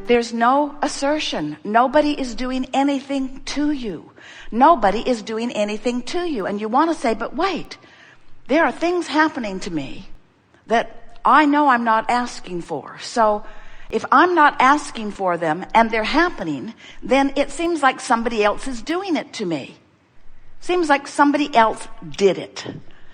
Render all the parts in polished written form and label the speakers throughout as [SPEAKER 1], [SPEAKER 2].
[SPEAKER 1] There's no assertion. Nobody is doing anything to you. Nobody is doing anything to you. And you want to say, but wait, there are things happening to me that I know I'm not asking for. So if I'm not asking for them and they're happening, then it seems like somebody else is doing it to me. Seems like somebody else did it.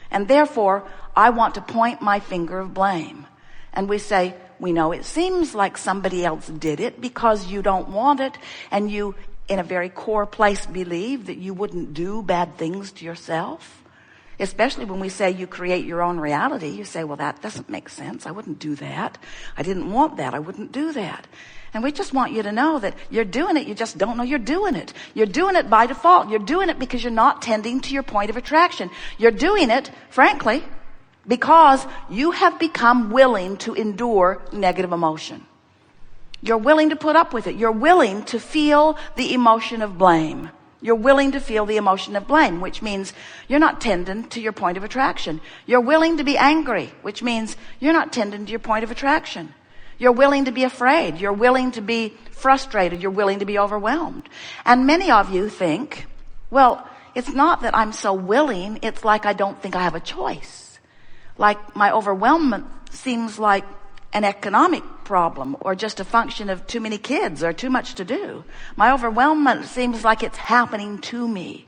[SPEAKER 1] And therefore, I want to point my finger of blame. And we say, we know it seems like somebody else did it because you don't want it, and you, in a very core place, believe that you wouldn't do bad things to yourself. Especially when we say you create your own reality. You say, well, that doesn't make sense. I wouldn't do that. I didn't want that. I wouldn't do that. And we just want you to know that you're doing it. You just don't know you're doing it. You're doing it by default. You're doing it because you're not tending to your point of attraction. You're doing it, frankly, because you have become willing to endure negative emotion. You're willing to put up with it. You're willing to feel the emotion of blame. You're willing to feel the emotion of blame, which means you're not tending to your point of attraction. You're willing to be angry, which means you're not tending to your point of attraction. You're willing to be afraid. You're willing to be frustrated. You're willing to be overwhelmed. And many of you think, well, it's not that I'm so willing. It's like I don't think I have a choice. Like my overwhelmment seems like an economic problem or just a function of too many kids or too much to do. My overwhelmment seems like it's happening to me.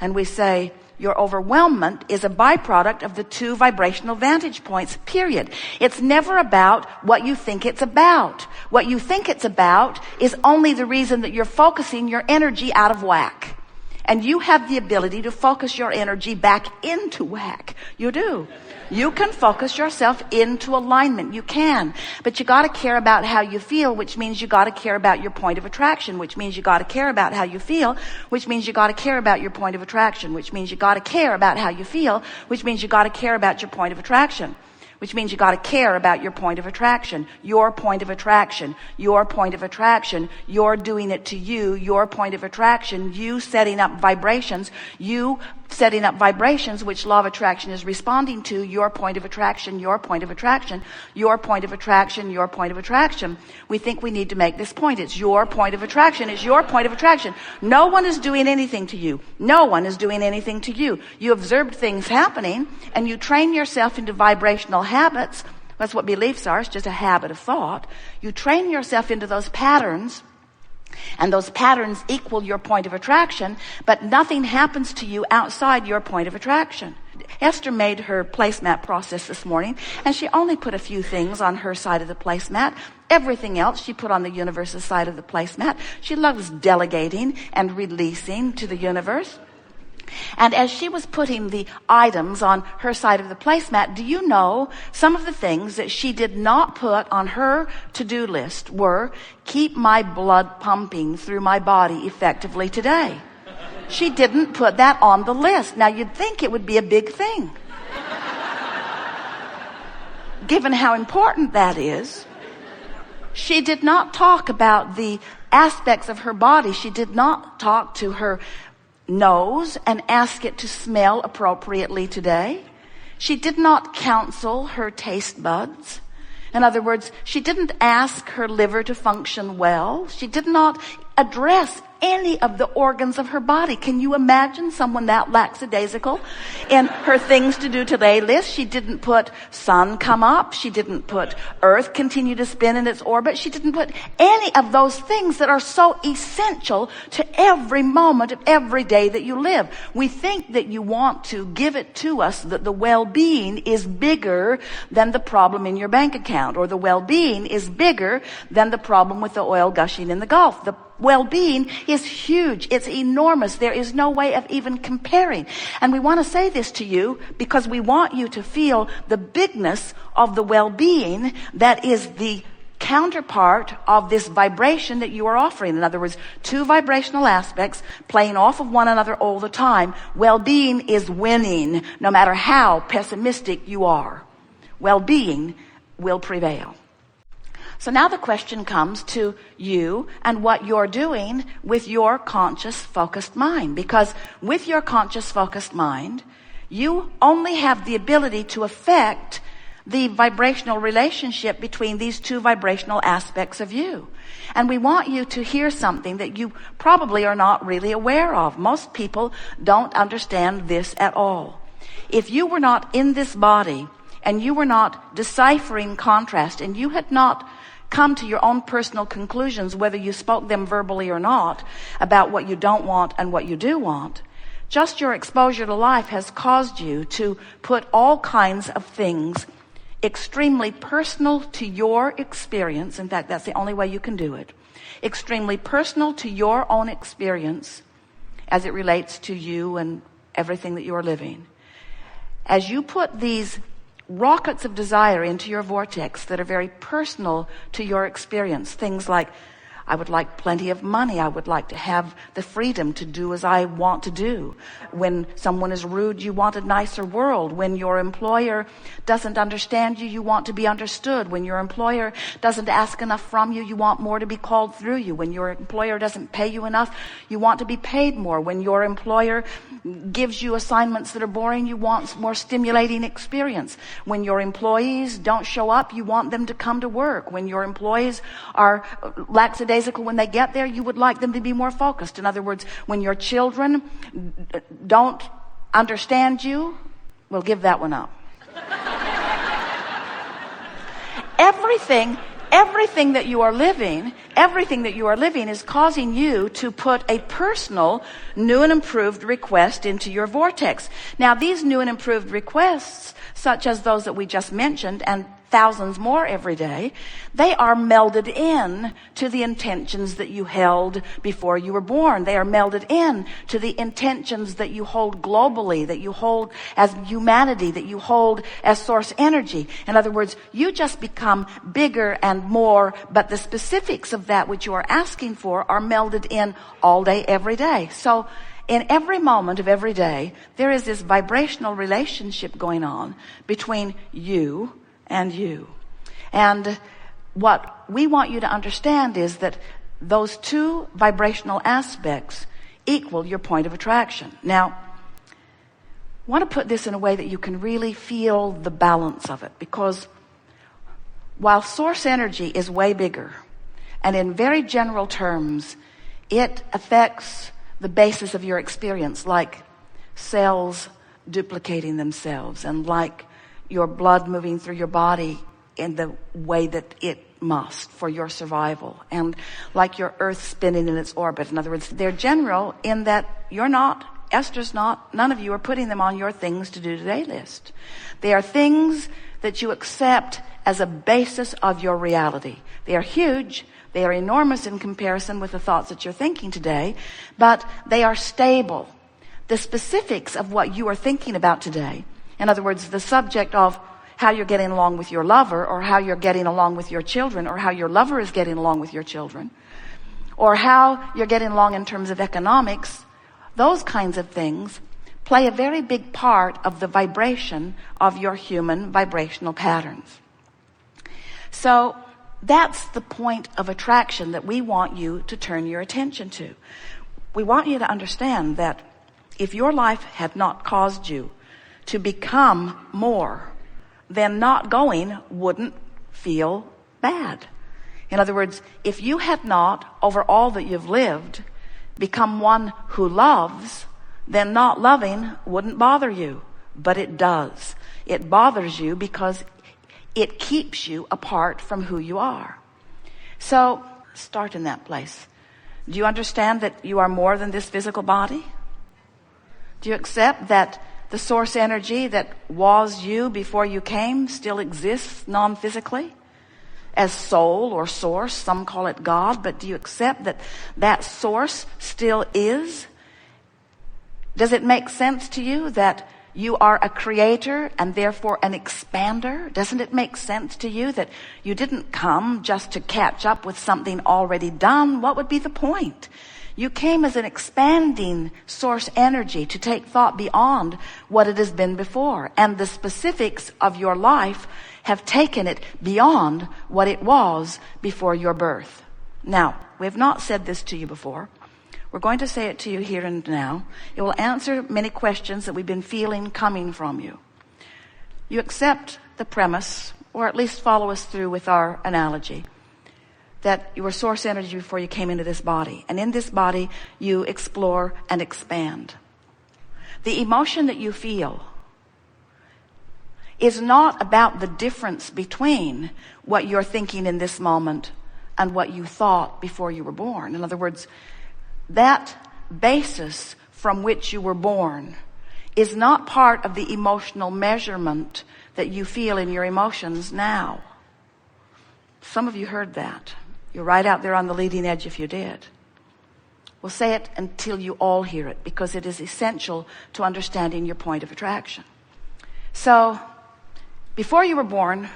[SPEAKER 1] And we say, your overwhelmment is a byproduct of the two vibrational vantage points, period. It's never about what you think it's about. What you think it's about is only the reason that you're focusing your energy out of whack. And you have the ability to focus your energy back into whack. You do. You can focus yourself into alignment. You can. But you got to care about how you feel, which means you got to care about your point of attraction, which means you got to care about how you feel, which means you got to care about your point of attraction, which means you got to care about how you feel, which means you got to care about your point of attraction. Which means you got to care about your point of attraction, your point of attraction, your point of attraction, you're doing it to you, your point of attraction, you setting up vibrations, which law of attraction is responding to, your point of attraction, your point of attraction, your point of attraction, your point of attraction. We think we need to make this point. It's your point of attraction. It's your point of attraction. No one is doing anything to you. No one is doing anything to you. You observed things happening and you train yourself into vibrational habits. That's what beliefs are. It's just a habit of thought. You train yourself into those patterns, and those patterns equal your point of attraction, but nothing happens to you outside your point of attraction. Esther made her placemat process this morning, and she only put a few things on her side of the placemat. Everything else she put on the universe's side of the placemat. She loves delegating and releasing to the universe. And as she was putting the items on her side of the placemat, do you know some of the things that she did not put on her to-do list were, keep my blood pumping through my body effectively today. She didn't put that on the list. Now you'd think it would be a big thing, given how important that is. She did not talk about the aspects of her body. She did not talk to her nose and ask it to smell appropriately today. She did not counsel her taste buds. In other words, she didn't ask her liver to function well. She did not address any of the organs of her body. Can you imagine someone that lackadaisical in her things to do today list? She didn't put sun come up. She didn't put earth continue to spin in its orbit. She didn't put any of those things that are so essential to every moment of every day that you live. We think that you want to give it to us that the well-being is bigger than the problem in your bank account, or the well-being is bigger than the problem with the oil gushing in the Gulf. The well-being is huge. It's enormous. There is no way of even comparing. And we want to say this to you because we want you to feel the bigness of the well-being that is the counterpart of this vibration that you are offering. In other words, two vibrational aspects playing off of one another all the time. Well-being is winning no matter how pessimistic you are. Well-being will prevail. So now the question comes to you and what you're doing with your conscious, focused mind. Because with your conscious, focused mind, you only have the ability to affect the vibrational relationship between these two vibrational aspects of you. And we want you to hear something that you probably are not really aware of. Most people don't understand this at all. If you were not in this body and you were not deciphering contrast and you had not come to your own personal conclusions, whether you spoke them verbally or not, about what you don't want and what you do want, just your exposure to life has caused you to put all kinds of things extremely personal to your experience. In fact, that's the only way you can do it. Extremely personal to your own experience as it relates to you and everything that you are living. As you put these rockets of desire into your vortex that are very personal to your experience, things like, I would like plenty of money. I would like to have the freedom to do as I want to do. When someone is rude, you want a nicer world. When your employer doesn't understand you, you want to be understood. When your employer doesn't ask enough from you, you want more to be called through you. When your employer doesn't pay you enough, you want to be paid more. When your employer gives you assignments that are boring, you want more stimulating experience. When your employees don't show up, you want them to come to work. When your employees are lackadaisical when they get there, you would like them to be more focused. In other words, when your children don't understand you, well, give that one up. Everything that you are living is causing you to put a personal, new and improved request into your vortex. Now, these new and improved requests, such as those that we just mentioned, and thousands more every day, they are melded in to the intentions that you held before you were born. They are melded in to the intentions that you hold globally, that you hold as humanity, that you hold as source energy. In other words, you just become bigger and more, but the specifics of that which you are asking for are melded in all day, every day. So in every moment of every day, there is this vibrational relationship going on between you and you. And what we want you to understand is that those two vibrational aspects equal your point of attraction. Now, I want to put this in a way that you can really feel the balance of it, because while source energy is way bigger, and in very general terms, it affects the basis of your experience, like cells duplicating themselves, and like your blood moving through your body in the way that it must for your survival, and like your earth spinning in its orbit. In other words, they're general in that you're not, Esther's not, none of you are putting them on your things to do today list. They are things that you accept as a basis of your reality. They are huge. They are enormous in comparison with the thoughts that you're thinking today, but they are stable. The specifics of what you are thinking about today, in other words, the subject of how you're getting along with your lover, or how you're getting along with your children, or how your lover is getting along with your children, or how you're getting along in terms of economics, those kinds of things play a very big part of the vibration of your human vibrational patterns. So that's the point of attraction that we want you to turn your attention to. We want you to understand that if your life had not caused you to become more, then not going wouldn't feel bad. In other words, if you had not, over all that you've lived, become one who loves, then not loving wouldn't bother you. But it does. It bothers you because it keeps you apart from who you are. So start in that place. Do you understand that you are more than this physical body? Do you accept that the source energy that was you before you came still exists non-physically as soul or source? Some call it God, but do you accept that that source still is? Does it make sense to you that you are a creator and therefore an expander? Doesn't it make sense to you that you didn't come just to catch up with something already done? What would be the point? You came as an expanding source energy to take thought beyond what it has been before. And the specifics of your life have taken it beyond what it was before your birth. Now, we have not said this to you before. We're going to say it to you here and now. It will answer many questions that we've been feeling coming from you. You accept the premise, or at least follow us through with our analogy, that you were source energy before you came into this body. And in this body, you explore and expand. The emotion that you feel is not about the difference between what you're thinking in this moment and what you thought before you were born. In other words, that basis from which you were born is not part of the emotional measurement that you feel in your emotions now. Some of you heard that. You're right out there on the leading edge if you did. We'll say it until you all hear it, because it is essential to understanding your point of attraction. So, before you were born,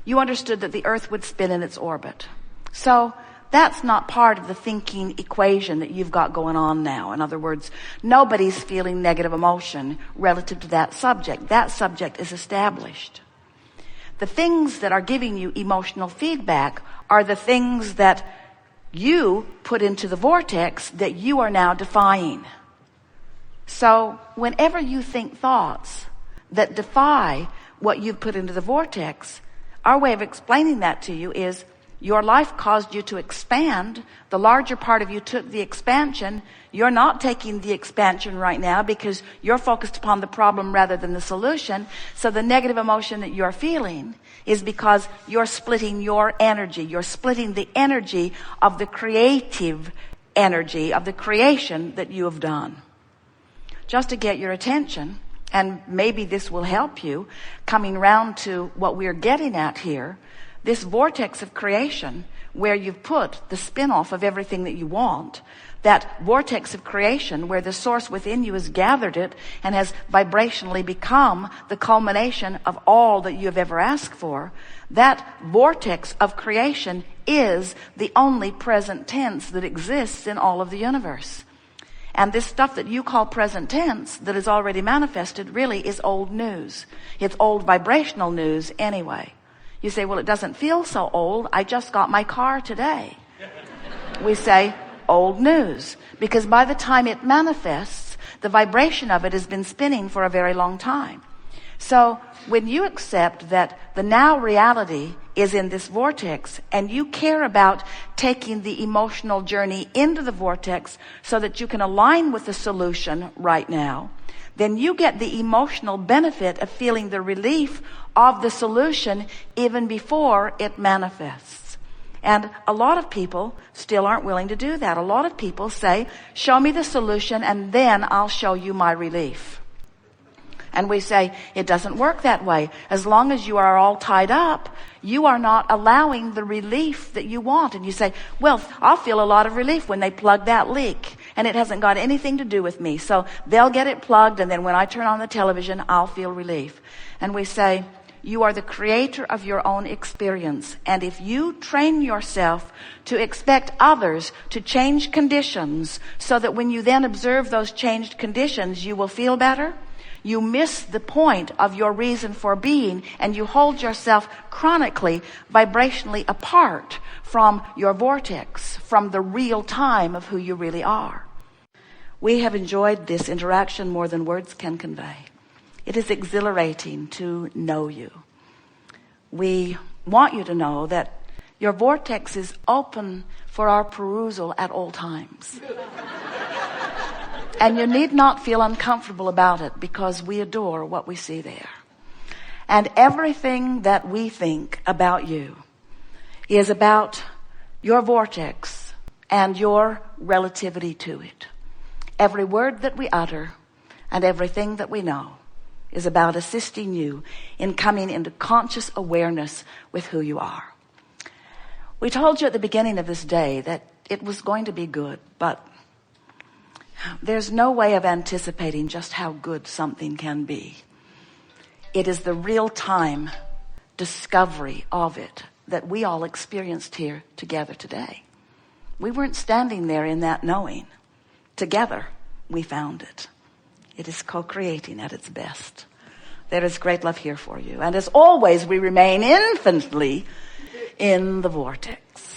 [SPEAKER 1] you understood that the earth would spin in its orbit. So, that's not part of the thinking equation that you've got going on now. In other words, nobody's feeling negative emotion relative to that subject. That subject is established. The things that are giving you emotional feedback are the things that you put into the vortex that you are now defying. So whenever you think thoughts that defy what you've put into the vortex, our way of explaining that to you is your life caused you to expand. The larger part of you took the expansion. You're not taking the expansion right now because you're focused upon the problem rather than the solution. So the negative emotion that you're feeling is because you're splitting your energy. You're splitting the energy of the creative energy of the creation that you have done. Just to get your attention, and maybe this will help you coming round to what we're getting at here, this vortex of creation where you've put the spin-off of everything that you want, that vortex of creation where the source within you has gathered it and has vibrationally become the culmination of all that you have ever asked for, that vortex of creation is the only present tense that exists in all of the universe. And this stuff that you call present tense that is already manifested really is old news. It's old vibrational news anyway. You say, well, it doesn't feel so old. I just got my car today. We say, old news. Because by the time it manifests, the vibration of it has been spinning for a very long time. So when you accept that the now reality is in this vortex and you care about taking the emotional journey into the vortex so that you can align with the solution right now, then you get the emotional benefit of feeling the relief of the solution even before it manifests. And a lot of people still aren't willing to do that. A lot of people say, show me the solution and then I'll show you my relief. And we say, it doesn't work that way. As long as you are all tied up, you are not allowing the relief that you want. And you say, well, I'll feel a lot of relief when they plug that leak. And it hasn't got anything to do with me. So they'll get it plugged, and then when I turn on the television, I'll feel relief. And we say, you are the creator of your own experience. And if you train yourself to expect others to change conditions so that when you then observe those changed conditions, you will feel better, you miss the point of your reason for being, and you hold yourself chronically, vibrationally apart from your vortex, from the real time of who you really are. We have enjoyed this interaction more than words can convey. It is exhilarating to know you. We want you to know that your vortex is open for our perusal at all times. And you need not feel uncomfortable about it because we adore what we see there. And everything that we think about you is about your vortex and your relativity to it. Every word that we utter and everything that we know is about assisting you in coming into conscious awareness with who you are. We told you at the beginning of this day that it was going to be good, but there's no way of anticipating just how good something can be. It is the real-time discovery of it that we all experienced here together today. We weren't standing there in that knowing. Together, we found it. It is co-creating at its best. There is great love here for you. And as always, we remain infinitely in the vortex.